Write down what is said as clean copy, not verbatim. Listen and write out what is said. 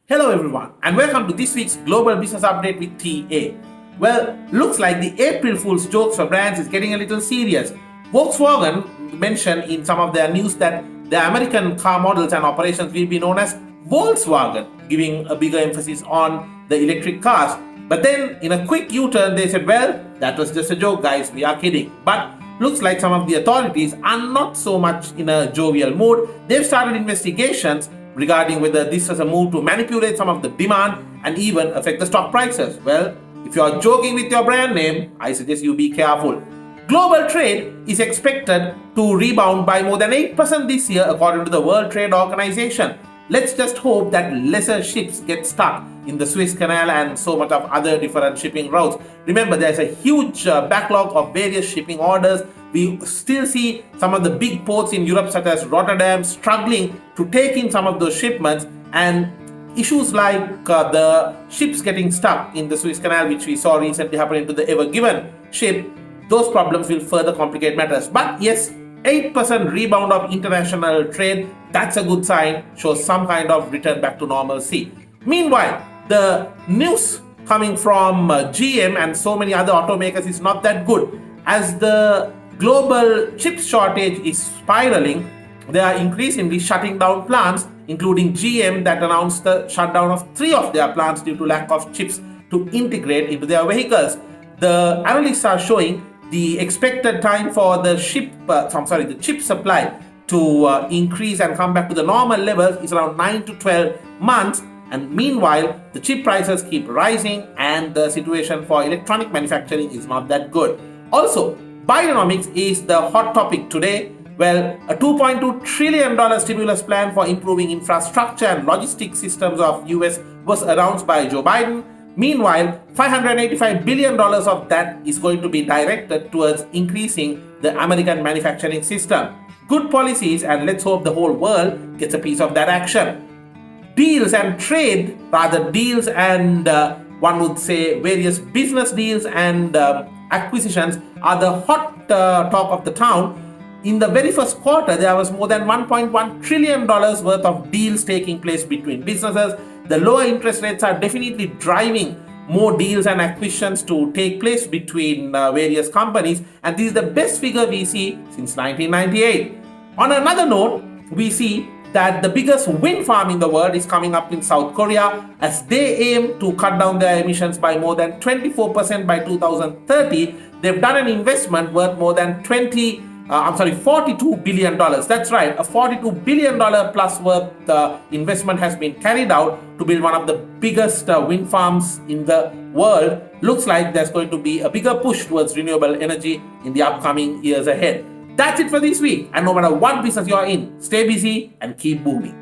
Hello everyone and welcome to this week's Global Business Update with TA. Well, looks like the April Fool's jokes for brands is getting a little serious. Volkswagen mentioned in some of their news that the American car models and operations will be known as Volkswagen, giving a bigger emphasis on the electric cars. But then in a quick U-turn they said, well, that was just a joke guys, we are kidding. But looks like some of the authorities are not so much in a jovial mood. They've started investigations regarding whether this was a move to manipulate some of the demand and even affect the stock prices. Well, if you are joking with your brand name, I suggest you be careful. Global trade is expected to rebound by more than 8% this year according to the World Trade Organization. Let's just hope that lesser ships get stuck in the Suez Canal and so much of other different shipping routes. Remember, there's a huge backlog of various shipping orders. We still see some of the big ports in Europe such as Rotterdam struggling to take in some of those shipments, and issues like the ships getting stuck in the Suez Canal, which we saw recently happening to the Ever Given ship, those problems will further complicate matters. But yes, 8% rebound of international trade, that's a good sign, shows some kind of return back to normalcy. Meanwhile, the news coming from GM and so many other automakers is not that good. As the global chip shortage is spiraling, they are increasingly shutting down plants, including GM that announced the shutdown of 3 of their plants due to lack of chips to integrate into their vehicles. The analysts are showing the expected time for the chip supply to increase and come back to the normal levels is around 9 to 12 months. And meanwhile, the chip prices keep rising and the situation for electronic manufacturing is not that good. Also, Bidenomics is the hot topic today. Well, a $2.2 trillion stimulus plan for improving infrastructure and logistics systems of US was announced by Joe Biden. Meanwhile, $585 billion of that is going to be directed towards increasing the American manufacturing system. Good policies, and let's hope the whole world gets a piece of that action. Deals and trade, rather deals and one would say various business deals and acquisitions are the hot talk of the town. In the very first quarter, there was more than $1.1 trillion worth of deals taking place between businesses. The lower interest rates are definitely driving more deals and acquisitions to take place between various companies, and this is the best figure we see since 1998. On another note, we see that the biggest wind farm in the world is coming up in South Korea as they aim to cut down their emissions by more than 24% by 2030. They've done an investment worth more than $42 billion. That's right, a $42 billion plus worth investment has been carried out to build one of the biggest wind farms in the world. Looks like there's going to be a bigger push towards renewable energy in the upcoming years ahead. That's it for this week, and no matter what business you're in, stay busy and keep booming.